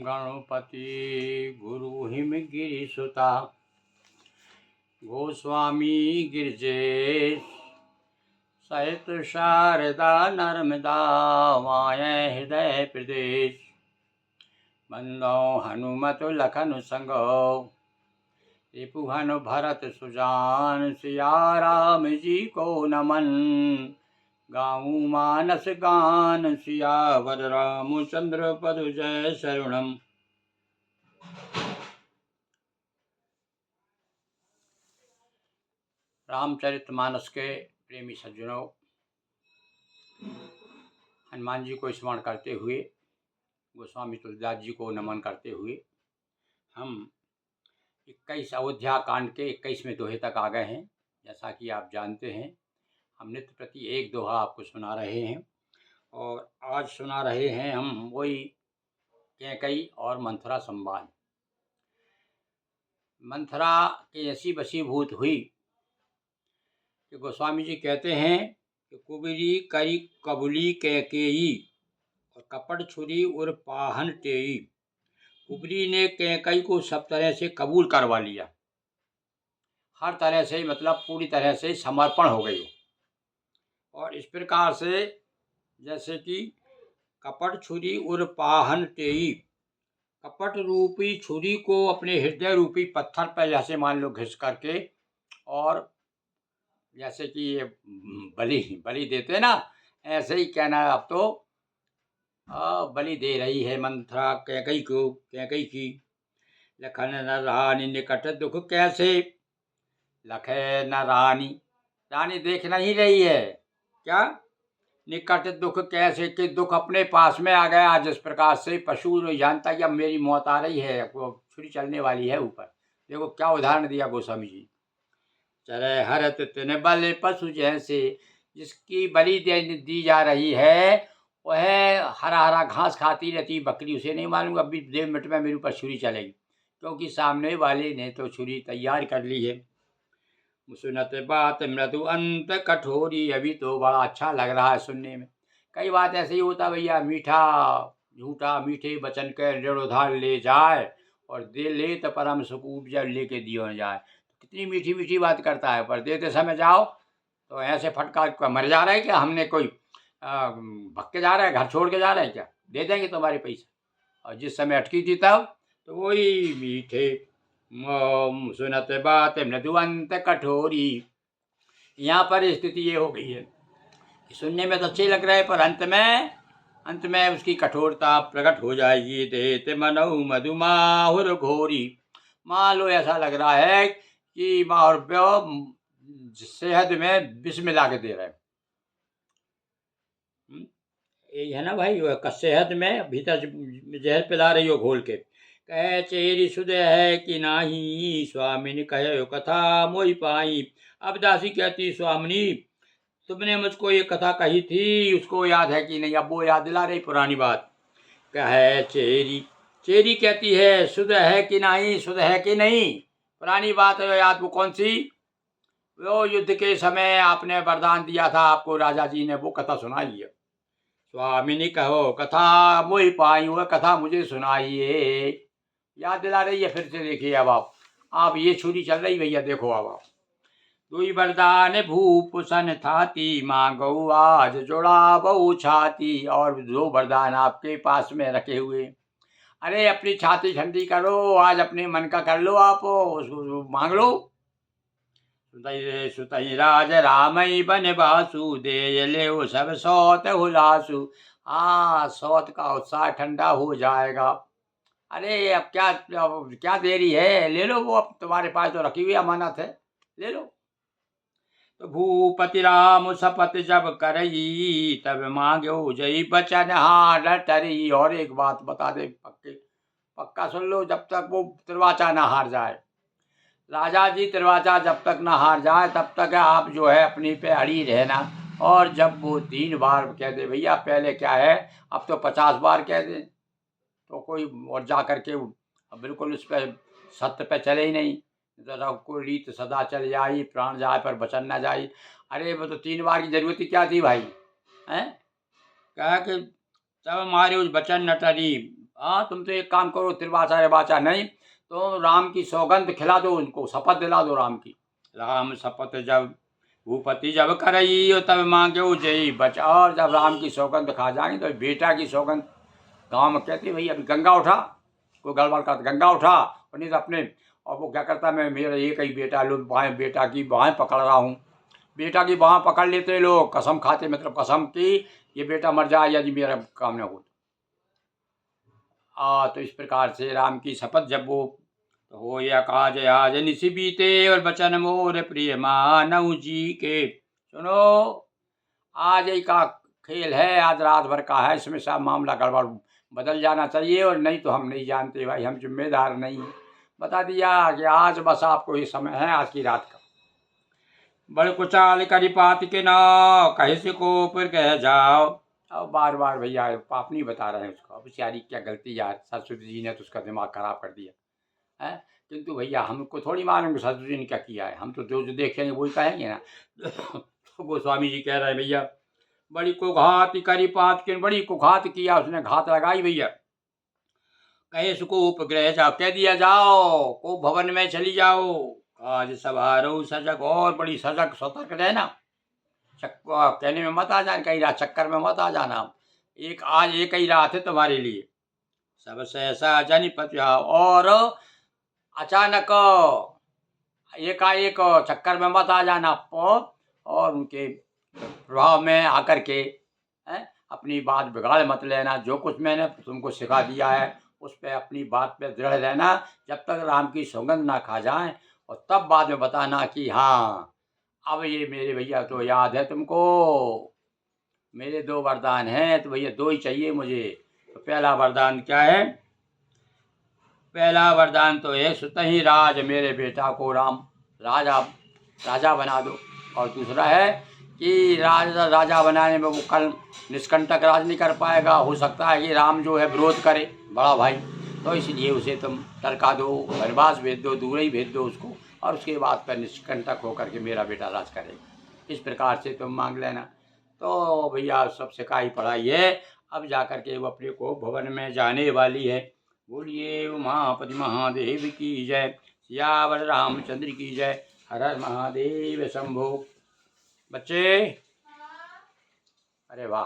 गणपति गुरु हिमगिरि सुता गोस्वामी गिरिजेश सहित शारदा नर्मदा माय हृदय प्रदेश बंदो हनुमत लखन संगो रिपुहन भरत सुजान सिया राम जी को नमन गाऊं मानस गान सियावर रामचंद्र पद जय शरणम। रामचरितमानस के प्रेमी सज्जनों, हनुमान जी को स्मरण करते हुए, गोस्वामी तुलसीदास जी को नमन करते हुए हम 21 अयोध्या कांड के 21वें दोहे तक आ गए हैं। जैसा कि आप जानते हैं, हम नित्य प्रति एक दोहा आपको सुना रहे हैं और आज सुना रहे हैं हम वही कैकई और मंथरा संवाद। मंथरा की ऐसी वशीभूत हुई कि गोस्वामी जी कहते हैं कि कुबरी करी कबुली कैकेयी और कपट छुरी उर पाहन टेई। कुबरी ने कैकई को सब तरह से कबूल करवा लिया, हर तरह से, मतलब पूरी तरह से समर्पण हो गई। और इस प्रकार से जैसे कि कपट छुरी उर पाहन टेई, कपट रूपी छुरी को अपने हृदय रूपी पत्थर पर जैसे मान लो घिस करके, और जैसे कि ये बलि देते ना, ऐसे ही कहना अब तो बलि दे रही है मंथरा कैकई को, कैकई की। लखन न रानी निकट दुख कैसे, लखे न रानी, रानी देख नहीं रही है क्या, निकट दुख कैसे, कि दुख अपने पास में आ गया। जिस प्रकार से पशु नहीं जानता कि अब मेरी मौत आ रही है, वो छुरी चलने वाली है ऊपर। देखो क्या उदाहरण दिया गोस्वामी जी। चरे हरत तिन बल पशु जैसे, जिसकी बलि दी जा रही है वह हरा हरा घास खाती रहती बकरी, उसे नहीं मालूम अभी 1.5 मिनट में मेरे ऊपर छुरी चलेगी, क्योंकि सामने वाले ने तो छुरी तैयार कर ली है। सुनत बात मृदु अंत कठोरी, अभी तो बड़ा अच्छा लग रहा है सुनने में। कई बात ऐसे ही होता भैया, मीठा झूठा मीठे वचन के ऋण उधार ले जाए और दे ले तो परम सुख उपजा लेके दियो न जाए। कितनी मीठी मीठी बात करता है, पर देते समय जाओ तो ऐसे फटकार मर जा रहा है क्या, हमने कोई भग के जा रहा है, घर छोड़ के जा रहा है क्या, दे देंगे तुम्हारे पैसा। और जिस समय अटकी थी तब तो वही मीठे सुनत बात मृदुअंत कठोरी। यहाँ पर स्थिति ये हो गई है, सुनने में तो अच्छे लग रहा है, पर अंत में उसकी कठोरता प्रकट हो जाएगी। देते मनऊ मधुमाहुर घोरी, मान लो ऐसा लग रहा है कि माहौर शहद में विष मिला के दे रहे हैं। यही है ना भाई, शहद में भीतर जहर पिला रही हो घोल के। कह चेरी सुध है कि नाही, स्वामिनी कहे कथा मोई पाई। अब दासी कहती, स्वामिनी तुमने मुझको ये कथा कही थी, उसको याद है कि नहीं। अब वो याद दिला रही पुरानी बात। कहे चेरी, चेरी कहती है सुध है कि नहीं, सुध है कि नहीं, पुरानी बात है याद। वो कौन सी, वो युद्ध के समय आपने वरदान दिया था, आपको राजा जी ने वो कथा सुनाई है। स्वामिनी कहो कथा मोई पाई, वह कथा मुझे सुनाइए, याद दिला रही है फिर से। देखिए अब आप ये छुरी चल रही भैया, देखो अब आप। दुई वरदान भूप सन थाती, मांगो आज जोड़ा बहु छाती। और 2 वरदान आपके पास में रखे हुए, अरे अपनी छाती ठंडी करो, आज अपने मन का कर लो, आप उसको मांग लो। सुतई राज रामई बन बासु, दे ले वो सब सौत हुलासु। हाँ, सौत का उत्साह ठंडा हो जाएगा। अरे अब क्या देरी है, ले लो, वो अब तुम्हारे पास तो रखी हुई अमानत है, ले लो। तो भूपति राम शपथ जब करई, तब मांगो जई बचन हार टरी। और एक बात बता दे, पक्का सुन लो, जब तक वो तिरवाचा ना हार जाए, राजा जी तिरवाचा जब तक ना हार जाए तब तक आप जो है अपनी पे अड़ी रहना। और जब वो 3 बार कह दे भैया, पहले क्या है, अब तो 50 बार कह दे तो कोई और जा करके बिल्कुल उस पर सत्य पे चले ही नहीं। को रीत सदा चल जाई, प्राण जाए पर वचन न जाई। अरे वो तो 3 बार की जरूरत ही क्या थी भाई, हैं। कहा कि तब हमारे उस वचन न टरी, हाँ, तुम तो एक काम करो, त्रिवाचा रवाचा नहीं तो राम की सौगंध खिला दो उनको, शपथ दिला दो राम की। राम शपथ जब भूपति जब करई तब मांगे जय बच। और जब राम की सौगंध खा जाएंगे तो बेटा की सौगंध गाँव में कहते भाई अभी गंगा उठा, कोई गड़बड़ कर गंगा उठा, और नहीं तो अपने, और वो क्या करता मैं मेरा एक ही बेटा लो बाएँ बेटा की बाहें पकड़ रहा हूँ, बेटा की बाहें पकड़ लेते लोग, कसम खाते, मतलब कसम की ये बेटा मर जाए यदि मेरा काम न हो। तो इस प्रकार से राम की शपथ जब वो तो हो या काज आज निशि बीते और बचन मोर प्रिय मानव जी के। सुनो, आज ही का खेल है, आज रात भर का है, इसमें सब मामला गड़बड़ बदल जाना चाहिए, और नहीं तो हम नहीं जानते भाई, हम जिम्मेदार नहीं। बता दिया कि आज बस आपको ये समय है, आज की रात का। बड़ कुचाल करी पात के नाव कहे से को फिर कह जाओ। अब बार बार भैया पाप नहीं बता रहे हैं उसको, अब बेचारी क्या गलती यार, सरस्वती जी ने तो उसका दिमाग खराब कर दिया है। किंतु भैया हमको थोड़ी मालूम सरस्वती जी ने क्या किया है, हम तो जो देखेंगे वही कहेंगे ना। तो गोस्वामी जी कह रहे हैं भैया बड़ी कुघात करी पात के, बड़ी कुघात किया उसने, घात लगाई भैया। कहे सुको उपग्रह जाओ, कह दिया जाओ को भवन में चली जाओ, आज सवारो सजग, और बड़ी सजग सतर्क रहना, कहने में मत आ जाना, कहीं रात चक्कर में मत आ जाना, एक आज एक ही रात है तुम्हारे लिए। सब सहसा जनि पतिया, और अचानक एकाएक चक्कर में मत आ जाना, और उनके प्रभाव में आकर के अपनी बात बिगाड़ मत लेना। जो कुछ मैंने तुमको सिखा दिया है उस पर अपनी बात पे दृढ़ रहना, जब तक राम की सौगंध ना खा जाए, और तब बाद में बताना कि हाँ अब ये मेरे भैया तो याद है तुमको, मेरे दो वरदान हैं, तो भैया दो ही चाहिए मुझे। तो पहला वरदान क्या है? पहला वरदान तो है सुत ही राज, मेरे बेटा को राम राजा बना दो। और दूसरा है कि राजा बनाने में वो कल निष्कंटक राज नहीं कर पाएगा, हो सकता है कि राम जो है विरोध करे बड़ा भाई, तो इसलिए उसे तुम टरका दो, वनवास भेज दो, दूर ही भेज दो उसको, और उसके बाद पर निष्कंटक होकर के मेरा बेटा राज करेगा। इस प्रकार से तुम मांग लेना। तो भैया सब सिखाई पढ़ाई है, अब जाकर के वो अपने को भवन में जाने वाली है। बोलिए उमापति महादेव की जय, सियावर रामचंद्र की जय, हर हर महादेव शंभो। बच्चे, अरे वाह।